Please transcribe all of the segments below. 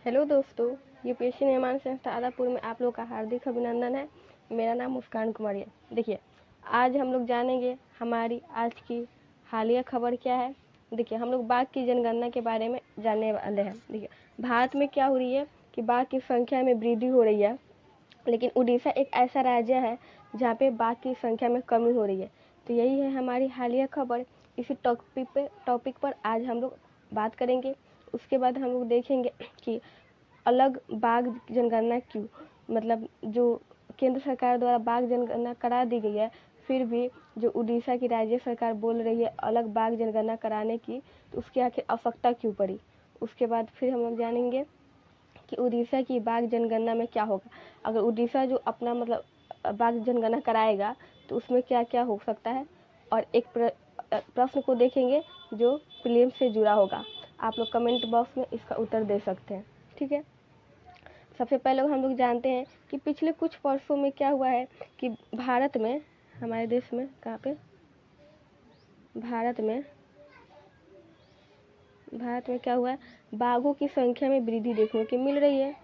Hello दोस्तों, UPSC निर्माण संस्था आदापुर में आप लोग का हार्दिक अभिनंदन है। मेरा नाम मुस्कान कुमारी है। देखिए, आज हम लोग जानेंगे हमारी आज की हालिया खबर क्या है। देखिए, हम लोग बाघ की जनगणना के बारे में जानने वाले हैं। देखिए, भारत में क्या हो रही है कि बाघ की संख्या में वृद्धि हो रही है, लेकिन उड़ीसा एक ऐसा राज्य है जहाँ पे बाघ की संख्या में कमी हो रही है। तो यही है हमारी हालिया खबर। इसी टॉपिक पर आज हम लोग बात करेंगे। उसके बाद हम लोग देखेंगे कि अलग बाघ जनगणना क्यों, मतलब जो केंद्र सरकार द्वारा बाघ जनगणना करा दी गई है, फिर भी जो उड़ीसा की राज्य सरकार बोल रही है अलग बाघ जनगणना कराने की, तो उसकी आखिर आवश्यकता क्यों पड़ी। उसके बाद फिर हम लोग जानेंगे कि उड़ीसा की बाघ जनगणना में क्या होगा। अगर उड़ीसा जो अपना मतलब बाघ जनगणना कराएगा तो उसमें क्या क्या हो सकता है, और एक प्रश्न को देखेंगे जो प्रीलिम्स से जुड़ा होगा। आप लोग कमेंट बॉक्स में इसका उत्तर दे सकते हैं, ठीक है। सबसे पहले हम लोग जानते हैं कि पिछले कुछ वर्षों में क्या हुआ है कि भारत में, हमारे देश में, कहाँ पे, भारत में क्या हुआ है, बाघों की संख्या में वृद्धि देखने को मिल रही है।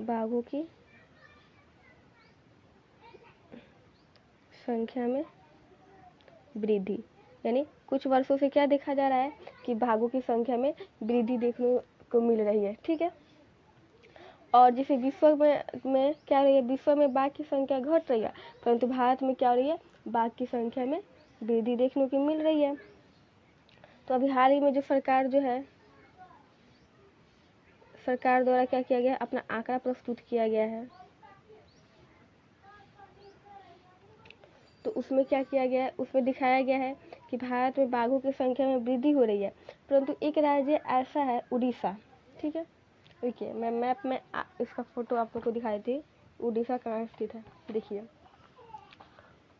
बाघों की संख्या में वृद्धि, यानी कुछ वर्षों से क्या देखा जा रहा है कि बाघों की संख्या में वृद्धि देखने को मिल रही है, ठीक है। और जैसे विश्व में क्या हो रही है, विश्व में बाघ की संख्या घट रही है, परंतु भारत में क्या हो रही है, बाघ की संख्या में वृद्धि देखने को मिल रही है। तो अभी हाल ही में जो सरकार द्वारा क्या किया गया, अपना आंकड़ा प्रस्तुत किया गया है। तो उसमें क्या किया गया है, उसमें दिखाया गया है कि भारत में बाघों की संख्या में वृद्धि हो रही है, परंतु एक राज्य ऐसा है उड़ीसा, ठीक है। देखिए, मैं मैप में इसका फोटो आप लोग को दिखाई थी। उड़ीसा कहाँ स्थित है, देखिए,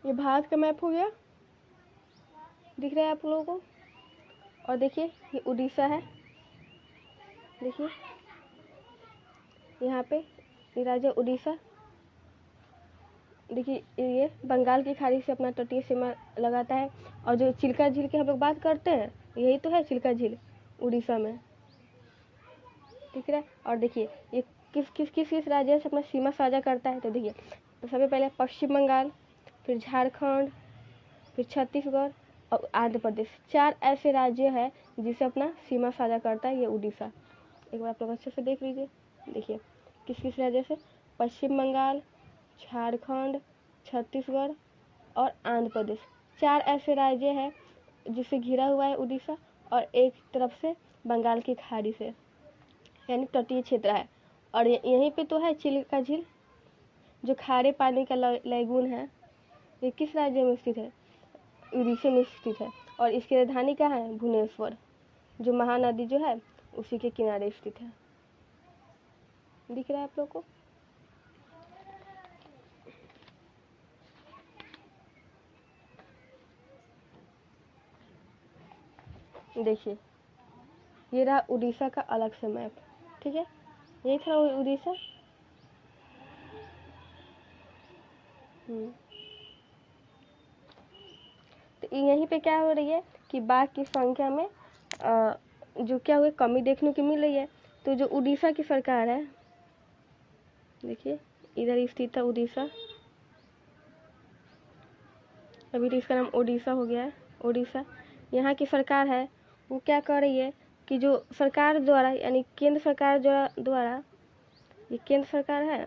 ये भारत का मैप हो गया, दिख रहा है आप लोगों को। और देखिए, ये उड़ीसा है, देखिए यहाँ पे ये राज्य उड़ीसा। देखिए, ये बंगाल की खाड़ी से अपना तटीय सीमा लगाता है। और जो चिल्का झील की हम लोग बात करते हैं, यही तो है चिल्का झील, उड़ीसा में, ठीक है। और देखिए, ये किस राज्य से अपना सीमा साझा करता है, तो देखिए, तो सबसे पहले पश्चिम बंगाल, फिर झारखंड, फिर छत्तीसगढ़ और आंध्र प्रदेश। 4 ऐसे राज्य हैं जिसे अपना सीमा साझा करता है ये उड़ीसा। एक बार आप लोग अच्छे से देख लीजिए। देखिए, किस राज्य से, पश्चिम बंगाल, झारखंड, छत्तीसगढ़ और आंध्र प्रदेश। 4 ऐसे राज्य हैं जिसे घिरा हुआ है उड़ीसा, और एक तरफ से बंगाल की खाड़ी से, यानी तटीय क्षेत्र है। और यहीं पे तो है चिल्का झील, जो खारे पानी का लैगून है। ये किस राज्य में स्थित है, उड़ीसा में स्थित है। और इसकी राजधानी कहाँ है, भुवनेश्वर, जो महानदी जो है उसी के किनारे स्थित है। दिख रहा है आप लोग को। देखिए, ये रहा उड़ीसा का अलग से मैप, ठीक है। यही था उड़ीसा। तो यहीं पे क्या हो रही है कि बाघ की संख्या में जो क्या हुआ, कमी देखने को मिल रही है। तो जो उड़ीसा की सरकार है, देखिए इधर स्थित है उड़ीसा, अभी तो इसका नाम ओडिशा हो गया है, ओडिशा। यहाँ की सरकार है वो क्या कर रही है कि जो सरकार द्वारा, यानी केंद्र सरकार द्वारा, ये केंद्र सरकार है,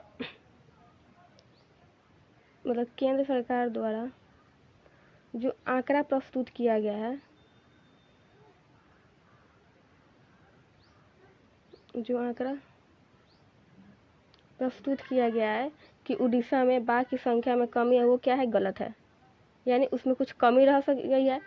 मतलब केंद्र सरकार द्वारा जो आंकड़ा प्रस्तुत किया गया है, जो आंकड़ा प्रस्तुत किया गया है कि उड़ीसा में बाघ की संख्या में कमी है, वो क्या है, गलत है। यानी उसमें कुछ कमी रह गई है।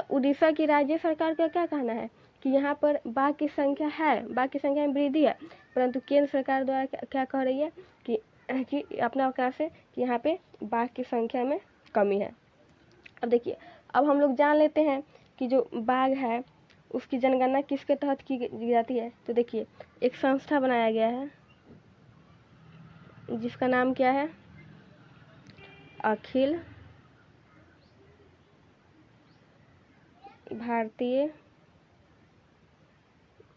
उड़ीसा की राज्य सरकार का क्या कहना है कि यहाँ पर बाघ की संख्या है, बाघ की संख्या में वृद्धि है, परंतु केंद्र सरकार द्वारा क्या कह रही है कि अपना अवकाश से कि यहाँ पे बाघ की संख्या में कमी है। अब देखिए, अब हम लोग जान लेते हैं कि जो बाघ है उसकी जनगणना किसके तहत की जाती है। तो देखिए, एक संस्था बनाया गया है जिसका नाम क्या है, अखिल भारतीय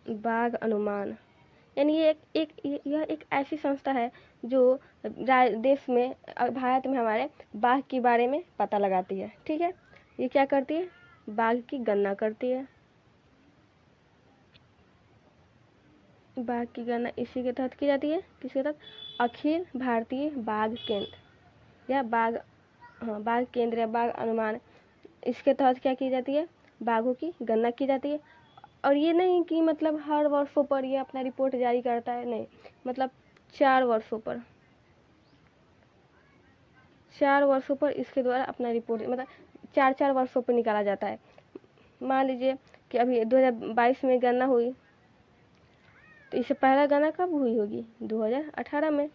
बाघ अनुमान, यानी यह एक ऐसी संस्था है जो देश में भारत में हमारे बाघ के बारे में पता लगाती है। ठीक है, ये क्या करती है? बाघ की गणना करती है। बाघ की गणना इसी के तहत की जाती है, किसके तहत? अखिल भारतीय बाघ केंद्र या बाघ केंद्र या बाघ अनुमान, इसके तहत क्या की जाती है? बाघों की गणना की जाती है। और ये नहीं कि मतलब हर वर्षों पर ये अपना रिपोर्ट जारी करता है, नहीं, मतलब 4 वर्षों पर, 4 वर्षों पर इसके द्वारा अपना रिपोर्ट, मतलब 4 वर्षों पर निकाला जाता है। मान लीजिए कि अभी 2022 में गणना हुई, तो इससे पहला गणना कब हुई होगी? 2018 में।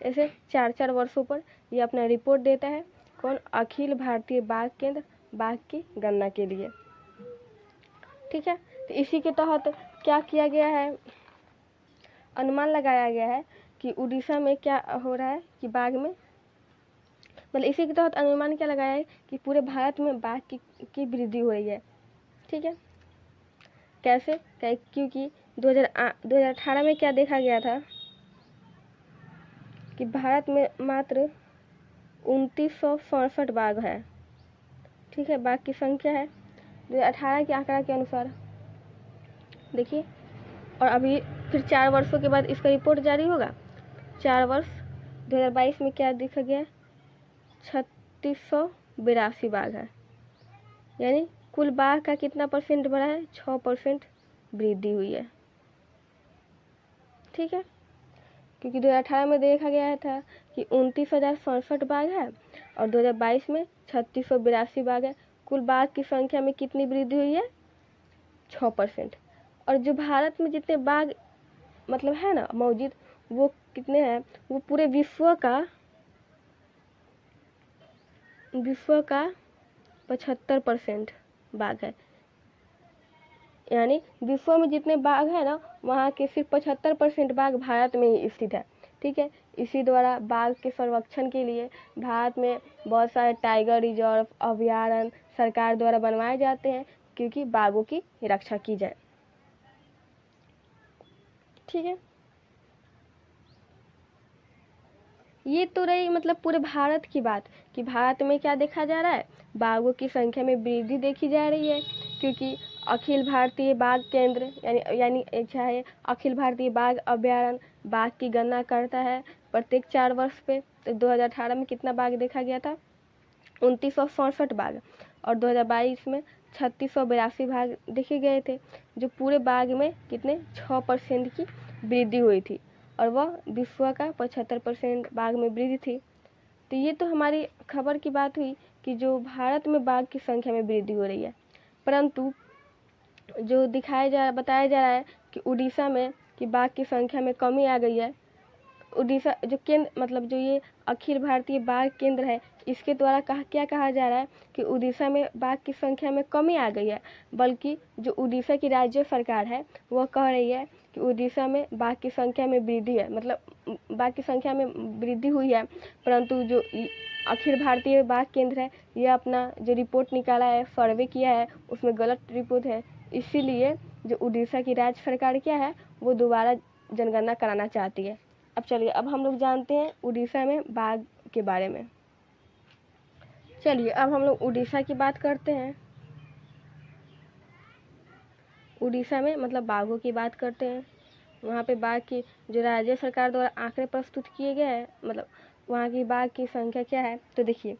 ऐसे 4 वर्षों पर ये अपना रिपोर्ट देता है। कौन? अखिल भारतीय बाघ केंद्र, बाघ की गणना के लिए। ठीक है, तो इसी के तहत क्या किया गया है? अनुमान लगाया गया है कि उड़ीसा में क्या हो रहा है कि बाघ में, मतलब इसी के तहत अनुमान क्या लगाया है कि पूरे भारत में बाघ की वृद्धि हो रही है। ठीक है, कैसे? क्योंकि 2018 में क्या देखा गया था कि भारत में मात्र 2967 बाघ है। ठीक है, बाघ की संख्या है 2018 के आंकड़ा के अनुसार। देखिए, और अभी फिर 4 वर्षों के बाद इसका रिपोर्ट जारी होगा। 4 वर्ष 2022 में क्या देखा गया? 3682 बाघ है, यानी कुल बाघ का कितना परसेंट बढ़ा है? 6% वृद्धि हुई है। ठीक है, क्योंकि 2018 में देखा गया था कि 29,067 बाघ है और 2022 में 3682 बाघ है। कुल बाघ की संख्या में कितनी वृद्धि हुई है? 6%। और जो भारत में जितने बाघ मतलब है ना मौजूद, वो कितने हैं? वो पूरे विश्व का 75% बाघ है, यानी विश्व में जितने बाघ है ना, वहाँ के सिर्फ 75% बाघ भारत में ही स्थित है। ठीक है, इसी द्वारा बाघ के संरक्षण के लिए भारत में बहुत सारे टाइगर रिजर्व, अभयारण्य सरकार द्वारा बनवाए जाते हैं, क्योंकि बाघों की रक्षा की जाए। ठीक है, ये तो रही मतलब पूरे भारत की बात कि भारत में क्या देखा जा रहा है? बाघों की संख्या में वृद्धि देखी जा रही है, क्योंकि अखिल भारतीय बाघ केंद्र यानी चाहे अखिल भारतीय बाघ अभयारण्य बाघ की गणना करता है प्रत्येक 4 वर्ष पे। तो 2018 में कितना बाघ देखा गया था? 2967 बाघ, और 2022 में 3682 बाघ देखे गए थे, जो पूरे बाघ में कितने 6% की वृद्धि हुई थी, और वह विश्व का 75% बाघ में वृद्धि थी। तो ये तो हमारी खबर की बात हुई कि जो भारत में बाघ की संख्या में वृद्धि हो रही है, परंतु जो बताया जा रहा है कि उड़ीसा में कि बाघ की संख्या में कमी आ गई है। उड़ीसा जो केंद्र मतलब जो ये अखिल भारतीय बाघ केंद्र है, इसके द्वारा क्या कहा जा रहा है कि उड़ीसा में बाघ की संख्या में कमी आ गई है, बल्कि जो उड़ीसा की राज्य सरकार है वह कह रही है कि उड़ीसा में बाघ की संख्या में वृद्धि है, मतलब बाघ की संख्या में वृद्धि हुई है, परंतु जो अखिल भारतीय बाघ केंद्र है, यह अपना जो रिपोर्ट निकाला है, सर्वे किया है, उसमें गलत रिपोर्ट है। इसीलिए जो उड़ीसा की राज्य सरकार क्या है, वो दोबारा जनगणना कराना चाहती है। अब चलिए, अब हम लोग जानते हैं उड़ीसा में बाघ के बारे में। चलिए, अब हम लोग उड़ीसा की बात करते हैं। उड़ीसा में मतलब बाघों की बात करते हैं। वहाँ पे बाघ की जो राज्य सरकार द्वारा आंकड़े प्रस्तुत किए गए हैं, मतलब वहाँ की बाघ की संख्या क्या है, तो देखिए,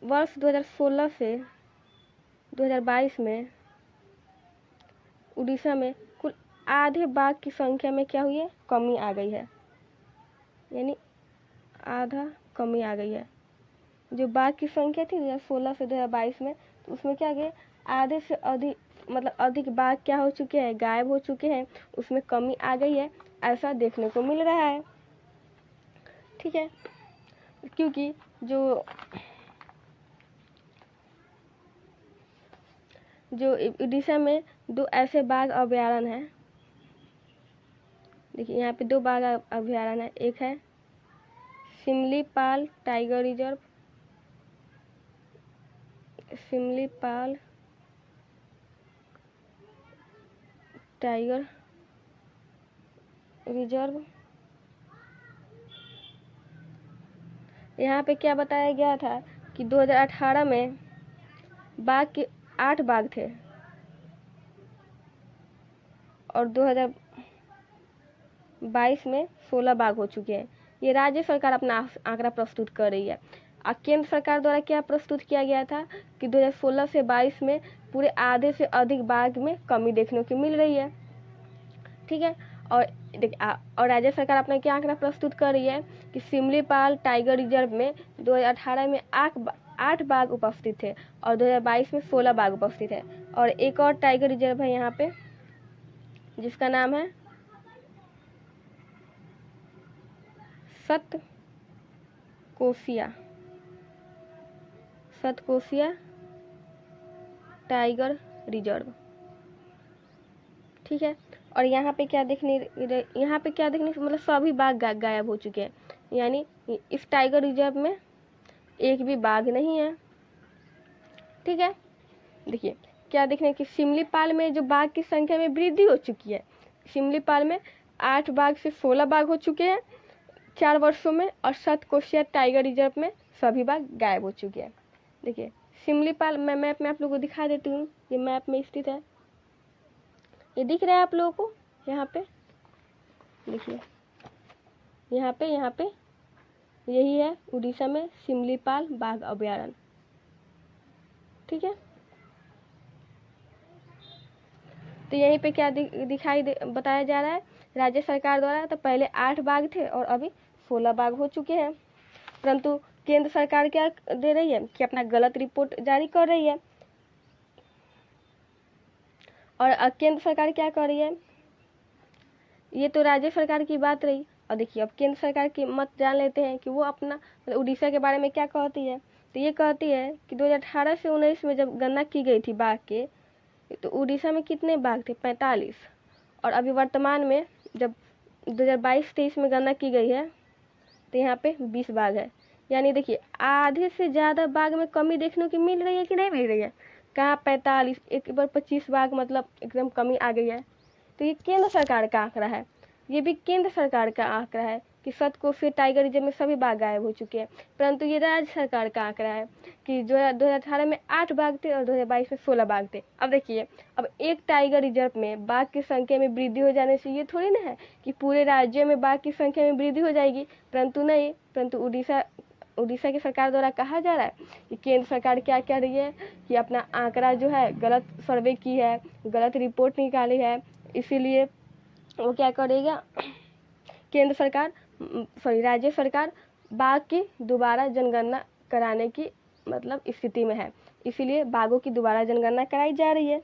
वर्ष 2016 से 2022 में उड़ीसा में कुल आधे बाघ की संख्या में क्या हुई है? कमी आ गई है, यानी आधा कमी आ गई है। जो बाघ की संख्या थी 2016 से 2022 में, तो उसमें क्या गए? आधे से अधिक मतलब अधिक बाघ क्या हो चुके हैं? गायब हो चुके हैं, उसमें कमी आ गई है, ऐसा देखने को मिल रहा है। ठीक है, क्योंकि जो उड़ीसा में 2 ऐसे बाघ अभयारण्य हैं। देखिए, यहाँ पे 2 बाघ अभयारण्य है। एक है Similipal tiger reserve, Similipal tiger reserve यहाँ पे क्या बताया गया था कि 2018 में बाघ के 8 बाघ थे और 2022 में 16 बाघ हो चुके हैं। ये राज्य सरकार अपना आंकड़ा प्रस्तुत कर रही है। और केंद्र सरकार द्वारा क्या प्रस्तुत किया गया था कि 2016 से 22 में पूरे आधे से अधिक बाघ में कमी देखने को मिल रही है। ठीक है, और और राज्य सरकार अपना क्या आंकड़ा प्रस्तुत कर रही है कि सिमलीपाल टाइगर रिजर्व में 2018 में 8 बाघ उपस्थित थे और 2022 में 16 बाघ उपस्थित है। और एक और टाइगर रिजर्व है यहाँ पे जिसका नाम है सतकोसिया टाइगर रिजर्व। ठीक है, और यहाँ पे क्या देखने मतलब सभी बाघ गायब हो चुके हैं, यानी इस टाइगर रिजर्व में एक भी बाघ नहीं है। ठीक है, देखिए क्या देखने की सिमलीपाल में जो बाघ की संख्या में वृद्धि हो चुकी है। सिमलीपाल में 8 बाघ से 16 बाघ हो चुके हैं 4 वर्षों में, और सतकोसिया टाइगर रिजर्व में सभी बाघ गायब हो चुके हैं। देखिए सिमलीपाल मैं मैप में आप लोगों को दिखा देती हूँ, ये मैप में स्थित है, ये दिख रहा है आप लोगों को यहाँ पे। देखिए यहाँ पे यही है उड़ीसा में सिमलीपाल बाघ अभयारण्य। ठीक है, तो यहीं पे क्या बताया जा रहा है राज्य सरकार द्वारा, तो पहले 8 बाघ थे और अभी 16 बाघ हो चुके हैं। परंतु केंद्र सरकार क्या दे रही है कि अपना गलत रिपोर्ट जारी कर रही है। और केंद्र सरकार क्या कर रही है, ये तो राज्य सरकार की बात रही। और देखिए अब केंद्र सरकार की मत जान लेते हैं कि वो अपना उड़ीसा के बारे में क्या कहती है। तो ये कहती है कि 2018 से 19 में जब गणना की गई थी बाघ के, तो उड़ीसा में कितने बाघ थे 45, और अभी वर्तमान में जब 2022-23 में गणना की गई है तो यहाँ पे 20 बाघ है। यानी देखिए आधे से ज़्यादा बाघ में कमी देखने को मिल रही है कि नहीं मिल रही है। कहाँ 45, एक बार 25 बाघ, मतलब एकदम कमी आ गई है। तो ये केंद्र सरकार का आंकड़ा है, ये भी केंद्र सरकार का आंकड़ा है कि सतकोसिया टाइगर रिजर्व में सभी बाघ गायब हो चुके हैं। परंतु ये राज्य सरकार का आंकड़ा है कि 2018 में 8 बाघ थे और 2022 में 16 बाघ थे। अब देखिए अब एक टाइगर रिजर्व में बाघ की संख्या में वृद्धि हो जाने से ये थोड़ी ना है कि पूरे राज्य में बाघ की संख्या में वृद्धि हो जाएगी। परंतु नहीं, परंतु उड़ीसा की सरकार द्वारा कहा जा रहा है कि केंद्र सरकार क्या कह रही है कि अपना आंकड़ा जो है गलत सर्वे की है, गलत रिपोर्ट निकाली है, इसीलिए वो क्या करेगा राज्य सरकार बाघ की दोबारा जनगणना कराने की मतलब स्थिति में है, इसीलिए बाघों की दोबारा जनगणना कराई जा रही है।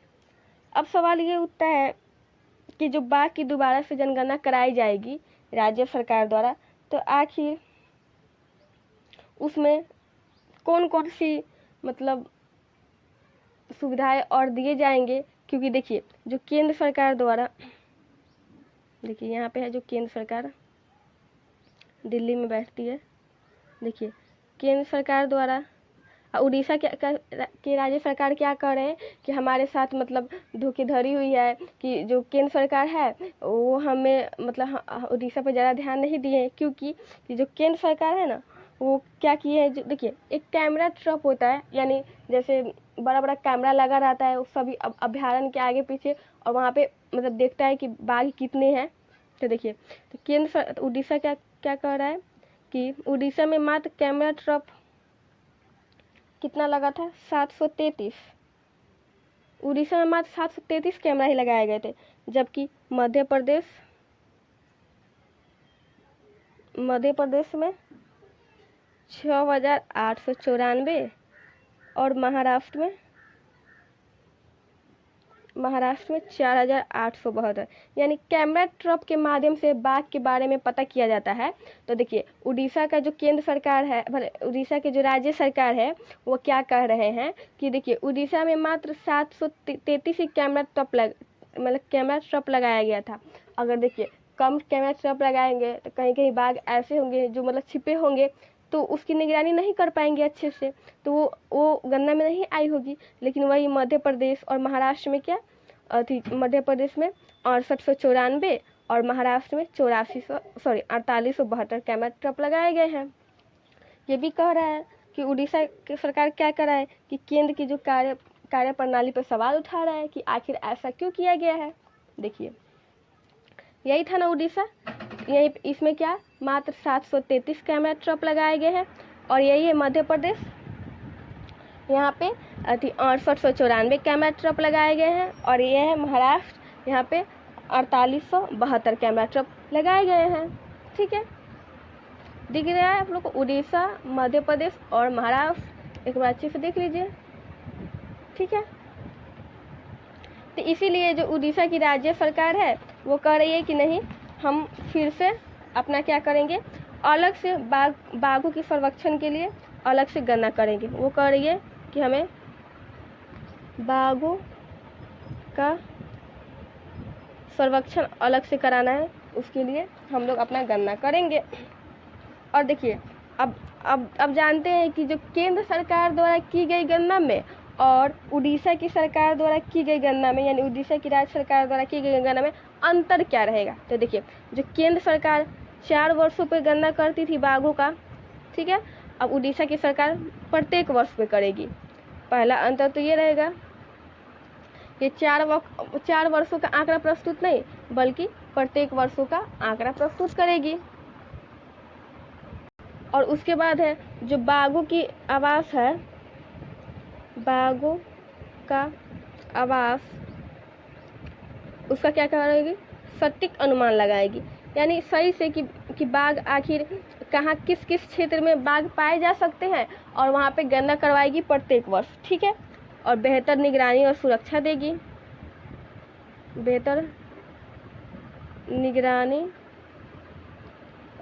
अब सवाल ये उठता है कि जो बाघ की दोबारा से जनगणना कराई जाएगी राज्य सरकार द्वारा, तो आखिर उसमें कौन कौन सी मतलब सुविधाएं और दिए जाएंगे। क्योंकि देखिए जो केंद्र सरकार द्वारा, देखिए यहाँ पे है जो केंद्र सरकार दिल्ली में बैठती है। देखिए केंद्र सरकार द्वारा उड़ीसा के राज्य सरकार क्या कर रहे हैं कि हमारे साथ मतलब धोखाधड़ी हुई है कि जो केंद्र सरकार है वो हमें मतलब उड़ीसा पर ज़्यादा ध्यान नहीं दिए, क्योंकि जो केंद्र सरकार है ना वो क्या किए है, देखिए एक कैमरा ट्रैप होता है, यानी जैसे बड़ा बड़ा कैमरा लगा रहता है सभी अभ्यारण्य के आगे पीछे, और वहाँ पे मतलब देखता है कि बाघ कितने हैं। तो देखिए तो उड़ीसा क्या कर रहा है कि उड़ीसा में मात्र कैमरा ट्रैप कितना लगा था 733, उड़ीसा में मात्र 733 कैमरा ही लगाए गए थे, जबकि मध्य प्रदेश में 6,894 और महाराष्ट्र में 4,872। यानी कैमरा ट्रैप के माध्यम से बाघ के बारे में पता किया जाता है। तो देखिए उड़ीसा का जो केंद्र सरकार है, उड़ीसा के जो राज्य सरकार है वो क्या कह रहे हैं कि देखिए उड़ीसा में मात्र 733 ही कैमरा ट्रैप लगाया गया था। अगर देखिए कम कैमरा ट्रैप लगाएंगे तो कहीं कहीं बाघ ऐसे होंगे जो मतलब छिपे होंगे, तो उसकी निगरानी नहीं कर पाएंगे अच्छे से, तो वो गणना में नहीं आई होगी। लेकिन वही मध्य प्रदेश और महाराष्ट्र में क्या मध्य प्रदेश में 6894 और महाराष्ट्र में 4872 कैमरा ट्रैप लगाए गए हैं। ये भी कह रहा है कि उड़ीसा की सरकार क्या कर रहा है कि केंद्र की जो कार्य प्रणाली पर सवाल उठा रहा है कि आखिर ऐसा क्यों किया गया है। देखिए यही था ना उड़ीसा, यही इसमें क्या मात्र 733 कैमरा ट्रैप लगाए गए हैं। और यही है मध्य प्रदेश, यहाँ पे 6894 कैमरा ट्रैप लगाए गए हैं। और ये है महाराष्ट्र, यहाँ पे 4872 कैमरा ट्रैप लगाए गए हैं। ठीक है, दिख रहा है आप लोग को उड़ीसा, मध्य प्रदेश और महाराष्ट्र, एक बार अच्छे से देख लीजिए। ठीक है, तो इसीलिए जो उड़ीसा की राज्य सरकार है वो कह रही है कि नहीं, हम फिर से अपना क्या करेंगे, अलग से बाघों के संरक्षण के लिए अलग से गणना करेंगे। वो कह रही है कि हमें बाघों का संरक्षण अलग से कराना है, उसके लिए हम लोग अपना गणना करेंगे। और देखिए अब जानते हैं कि जो केंद्र सरकार द्वारा की गई गणना में और उड़ीसा की सरकार द्वारा की गई गणना में, यानी उड़ीसा की राज्य सरकार द्वारा की गई गणना में अंतर क्या रहेगा। तो देखिए जो केंद्र सरकार 4 वर्षों पर गणना करती थी बाघों का, ठीक है, अब उड़ीसा की सरकार प्रत्येक वर्ष पे करेगी। पहला अंतर तो ये रहेगा कि 4 वर्षों का आंकड़ा प्रस्तुत नहीं, बल्कि प्रत्येक वर्षों का आंकड़ा प्रस्तुत करेगी। और उसके बाद है जो बाघों की आवास है, बाघों का आवास, उसका क्या करेगी, सटीक अनुमान लगाएगी। यानी सही से कि बाघ आखिर कहाँ किस किस क्षेत्र में बाघ पाए जा सकते हैं, और वहाँ पे गणना करवाएगी प्रत्येक वर्ष। ठीक है, और बेहतर निगरानी और सुरक्षा देगी, बेहतर निगरानी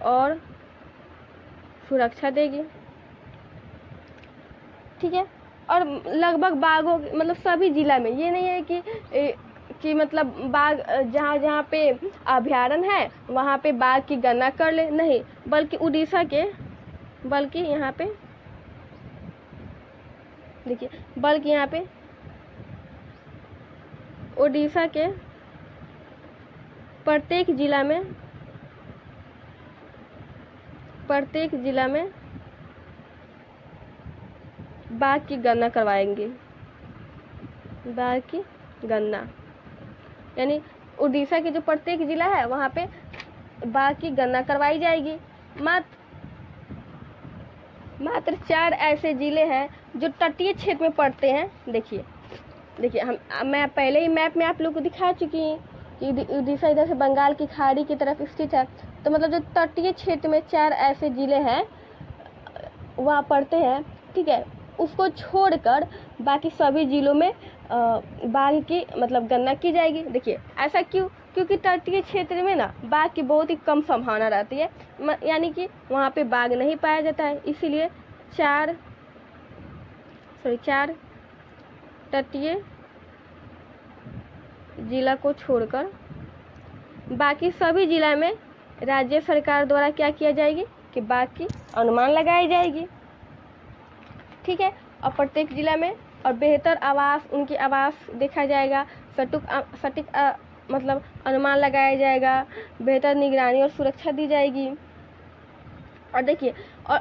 और सुरक्षा देगी। ठीक है, और लगभग बाघों मतलब सभी जिला में, ये नहीं है कि मतलब बाघ जहाँ पे अभयारण्य है वहाँ पे बाघ की गणना कर ले, नहीं, बल्कि उड़ीसा के, बल्कि यहाँ पे देखिए, बल्कि यहाँ पे उड़ीसा के प्रत्येक जिला में बाघ की गणना करवाएंगे, बाघ की गणना, यानी उड़ीसा के जो प्रत्येक जिला है वहाँ पे बाघ की गणना करवाई जाएगी। मात्र 4 ऐसे जिले हैं जो तटीय क्षेत्र में पड़ते हैं। देखिए मैं पहले ही मैप में आप लोग को दिखा चुकी हूँ कि उड़ीसा इधर से बंगाल की खाड़ी की तरफ स्थित है। तो मतलब जो तटीय क्षेत्र में 4 ऐसे जिले हैं वहाँ पड़ते हैं। ठीक है, उसको छोड़कर बाकी सभी जिलों में बाघ की मतलब गणना की जाएगी। देखिए ऐसा क्यों, क्योंकि तटीय क्षेत्र में ना बाघ की बहुत ही कम संभावना रहती है, यानी कि वहाँ पे बाघ नहीं पाया जाता है। इसीलिए 4 तटीय जिला को छोड़कर बाकी सभी जिला में राज्य सरकार द्वारा क्या किया जाएगी कि बाघ की अनुमान लगाई जाएगी। ठीक है, और प्रत्येक जिला में और बेहतर आवास, उनकी आवास देखा जाएगा, सटीक मतलब अनुमान लगाया जाएगा, बेहतर निगरानी और सुरक्षा दी जाएगी। और देखिए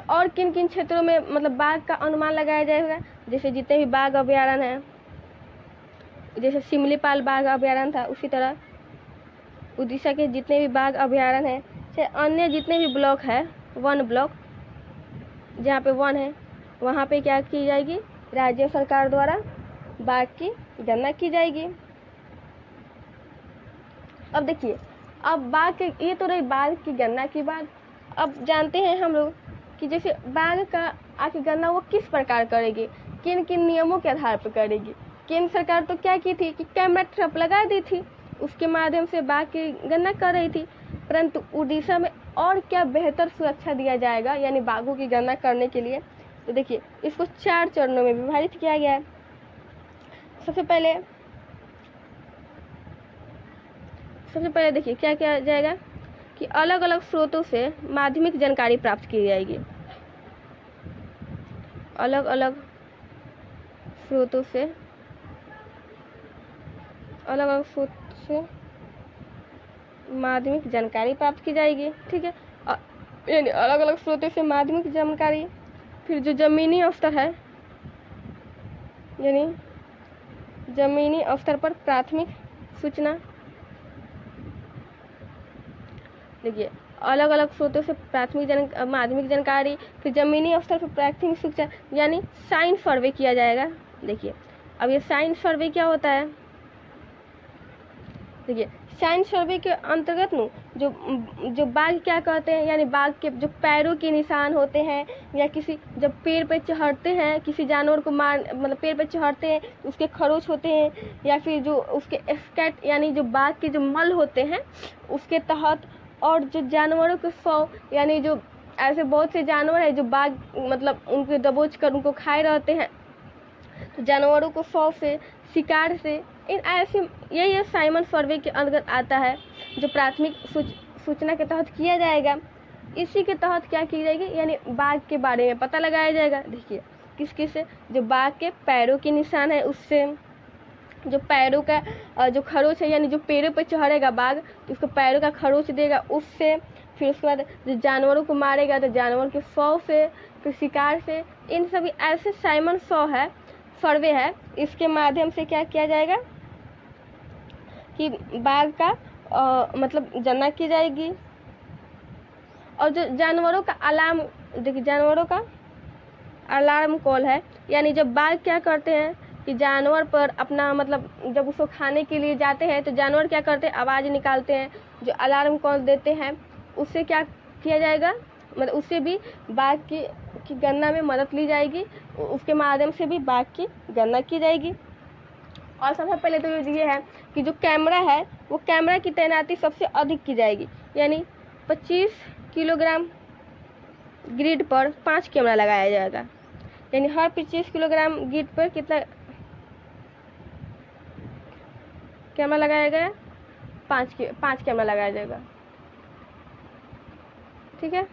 और किन किन क्षेत्रों में मतलब बाघ का अनुमान लगाया जाएगा, जैसे जितने भी बाघ अभयारण्य हैं, जैसे सिमलीपाल बाघ अभयारण्य था, उसी तरह उड़ीसा के जितने भी बाघ अभयारण्य हैं, चाहे अन्य जितने भी ब्लॉक है, वन ब्लॉक जहाँ पे वन है, वहाँ पे क्या की जाएगी, राज्य सरकार द्वारा बाघ की गणना की जाएगी। अब देखिए, अब ये तो रही बाघ की गणना की बात। अब जानते हैं हम लोग कि जैसे बाघ का आखिर गणना वो किस प्रकार करेगी, किन किन नियमों के आधार पर करेगी। केंद्र सरकार तो क्या की थी कि कैमरा ट्रैप लगा दी थी, उसके माध्यम से बाघ की गणना कर रही थी। परंतु उड़ीसा में और क्या बेहतर सुरक्षा दिया जाएगा, यानी बाघों की गणना करने के लिए। तो देखिए इसको 4 चरणों में विभाजित किया गया है। सबसे पहले देखिए क्या किया जाएगा कि अलग अलग स्रोतों से माध्यमिक जानकारी प्राप्त की जाएगी, अलग अलग स्रोतों से माध्यमिक जानकारी प्राप्त की जाएगी। ठीक है, यानी अलग अलग स्रोतों से माध्यमिक जानकारी। फिर जो ज़मीनी स्तर है, यानी ज़मीनी स्तर पर प्राथमिक सूचना। देखिए, अलग अलग स्रोतों से माध्यमिक जानकारी, फिर ज़मीनी स्तर पर प्राथमिक सूचना, यानी साइन सर्वे किया जाएगा। देखिए, अब ये साइन सर्वे क्या होता है? देखिए, साइन सर्वे के अंतर्गत जो बाघ क्या कहते हैं, यानी बाघ के जो पैरों के निशान होते हैं, या किसी जब पेड़ पे चढ़ते हैं, किसी जानवर को मतलब पेड़ पे चढ़ते हैं उसके खरोच होते हैं, या फिर जो उसके स्कैट यानी जो बाघ के जो मल होते हैं उसके तहत, और जो जानवरों के शव, यानी जो ऐसे बहुत से जानवर हैं जो बाघ मतलब उनको दबोच कर उनको खाए रहते हैं, तो जानवरों को शव से, शिकार से, इन ऐसे ये साइमन सर्वे के अंतर्गत आता है, जो प्राथमिक सूचना के तहत किया जाएगा। इसी के तहत क्या की जाएगी, यानी बाघ के बारे में पता लगाया जाएगा। देखिए, किस से, जो बाघ के पैरों के निशान है उससे, जो पैरों का जो खरोच है, यानी जो पेड़ों पर चढ़ेगा बाघ तो उसको पैरों का खरोच देगा उससे, फिर उसके बाद जो जानवरों को मारेगा तो जानवर के शव से, फिर शिकार से, इन सभी ऐसे साइमन सर्वे है, इसके माध्यम से क्या किया जाएगा कि बाघ का मतलब गणना की जाएगी। और जो जानवरों का अलार्म, देखिए जानवरों का अलार्म कॉल है, यानी जब बाघ क्या करते हैं कि जानवर पर अपना मतलब जब उसको खाने के लिए जाते हैं तो जानवर क्या करते हैं, आवाज़ निकालते हैं, जो अलार्म कॉल देते हैं, उससे क्या किया जाएगा, मतलब उससे भी बाघ की गणना में मदद ली जाएगी, उसके माध्यम से भी बाघ की गणना की जाएगी। और सबसे पहले तो ये है कि जो कैमरा है वो कैमरा की तैनाती सबसे अधिक की जाएगी, यानी 25 किलोग्राम ग्रिड पर 5 कैमरा लगाया जाएगा, यानी हर 25 किलोग्राम ग्रिड पर कितना कैमरा लगाया गया, 5 कैमरा लगाया जाएगा। ठीक है,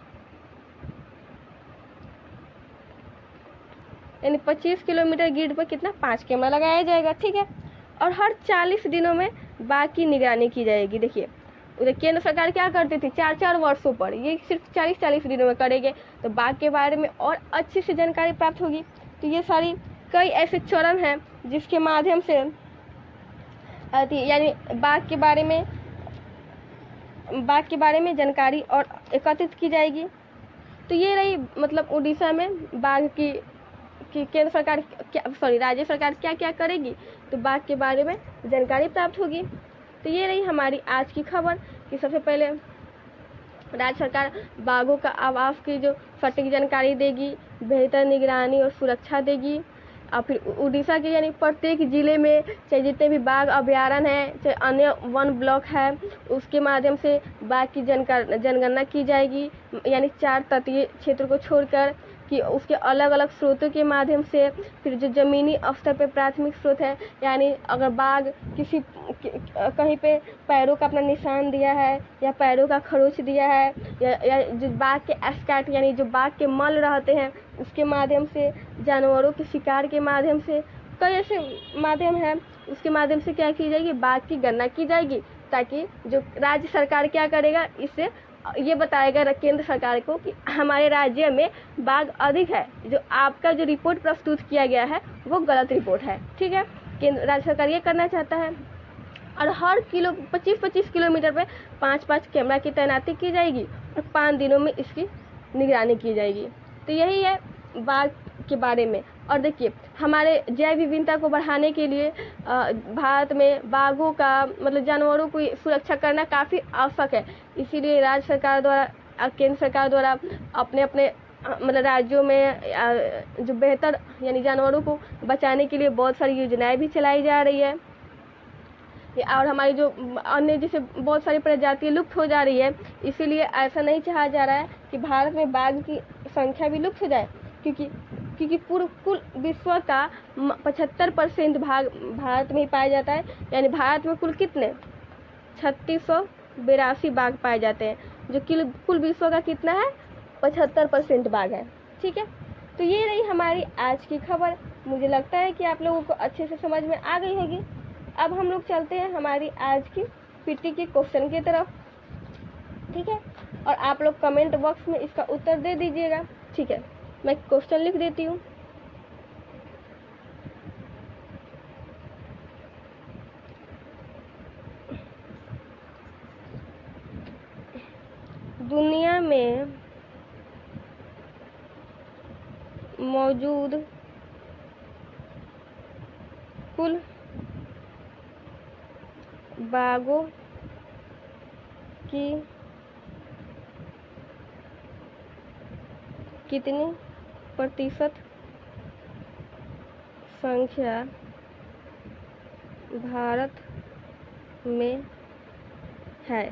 यानी 25 किलोमीटर ग्रिड पर कितना 5 कैमरा लगाया जाएगा। ठीक है, और हर 40 दिनों में बाघ की निगरानी की जाएगी। देखिए, उधर केंद्र सरकार क्या करती थी, 4-4 वर्षों पर, ये सिर्फ 40-40 दिनों में करेंगे तो बाघ के बारे में और अच्छी से जानकारी प्राप्त होगी। तो ये सारी कई ऐसे चरण हैं जिसके माध्यम से यानी बाघ के बारे में जानकारी और एकत्रित की जाएगी। तो ये रही मतलब उड़ीसा में बाघ की केंद्र सरकार राज्य सरकार क्या क्या करेगी, तो बाघ के बारे में जानकारी प्राप्त होगी। तो ये रही हमारी आज की खबर कि सबसे पहले राज्य सरकार बाघों का आवास की जो सटीक जानकारी देगी, बेहतर निगरानी और सुरक्षा देगी। और फिर उड़ीसा के यानी प्रत्येक ज़िले में चाहे जितने भी बाघ अभयारण्य हैं, चाहे अन्य वन ब्लॉक है, उसके माध्यम से बाघ की जनगणना की जाएगी, यानी 4 तटीय क्षेत्र को छोड़कर, कि उसके अलग अलग स्रोतों के माध्यम से। फिर जो ज़मीनी स्तर पे प्राथमिक स्रोत है, यानी अगर बाघ किसी कहीं पे पैरों का अपना निशान दिया है, या पैरों का खरोच दिया है, या जो बाघ के स्कैट यानी जो बाघ के मल रहते हैं उसके माध्यम से, जानवरों के शिकार के माध्यम से, कई ऐसे माध्यम है, उसके माध्यम से क्या की जाएगी, बाघ की गणना की जाएगी, ताकि जो राज्य सरकार क्या करेगा, इससे ये बताएगा केंद्र सरकार को कि हमारे राज्य में बाघ अधिक है, जो आपका जो रिपोर्ट प्रस्तुत किया गया है वो गलत रिपोर्ट है। ठीक है, केंद्र राज्य सरकार ये करना चाहता है। और हर 25-25 किलोमीटर पे 5-5 कैमरा की तैनाती की जाएगी और 5 दिनों में इसकी निगरानी की जाएगी। तो यही है बाघ के बारे में। और देखिए, हमारे जैव विविधता को बढ़ाने के लिए भारत में बाघों का मतलब जानवरों की सुरक्षा करना काफ़ी आवश्यक है। इसीलिए राज्य सरकार द्वारा केंद्र सरकार द्वारा अपने अपने मतलब राज्यों में जो बेहतर यानी जानवरों को बचाने के लिए बहुत सारी योजनाएं भी चलाई जा रही है। और हमारी जो अन्य जैसे बहुत सारी प्रजातियां लुप्त हो जा रही है, इसीलिए ऐसा नहीं चाहा जा रहा है कि भारत में बाघ की संख्या भी लुप्त हो जाए, क्योंकि पूरे कुल विश्व का 75% भाग भारत में ही पाया जाता है। यानी भारत में कुल कितने 3682 बाघ पाए जाते हैं, जो कुल विश्व का कितना है 75% बाघ है। ठीक है, तो ये रही हमारी आज की खबर। मुझे लगता है कि आप लोगों को अच्छे से समझ में आ गई होगी। अब हम लोग चलते हैं हमारी आज की पीटी के क्वेश्चन की तरफ। ठीक है, और आप लोग कमेंट बॉक्स में इसका उत्तर दे दीजिएगा। ठीक है, मैं क्वेश्चन लिख देती हूँ। दुनिया में मौजूद कुल बागों की कितनी प्रतिशत संख्या भारत में है?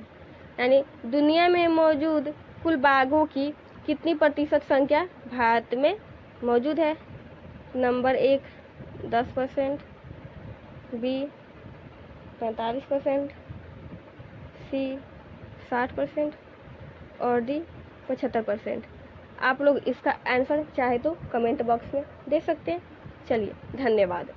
यानी दुनिया में मौजूद कुल बाघों की कितनी प्रतिशत संख्या भारत में मौजूद है? नंबर 1 10%, बी 45%, सी 60% और डी 75%। आप लोग इसका आंसर चाहे तो कमेंट बॉक्स में दे सकते हैं। चलिए, धन्यवाद।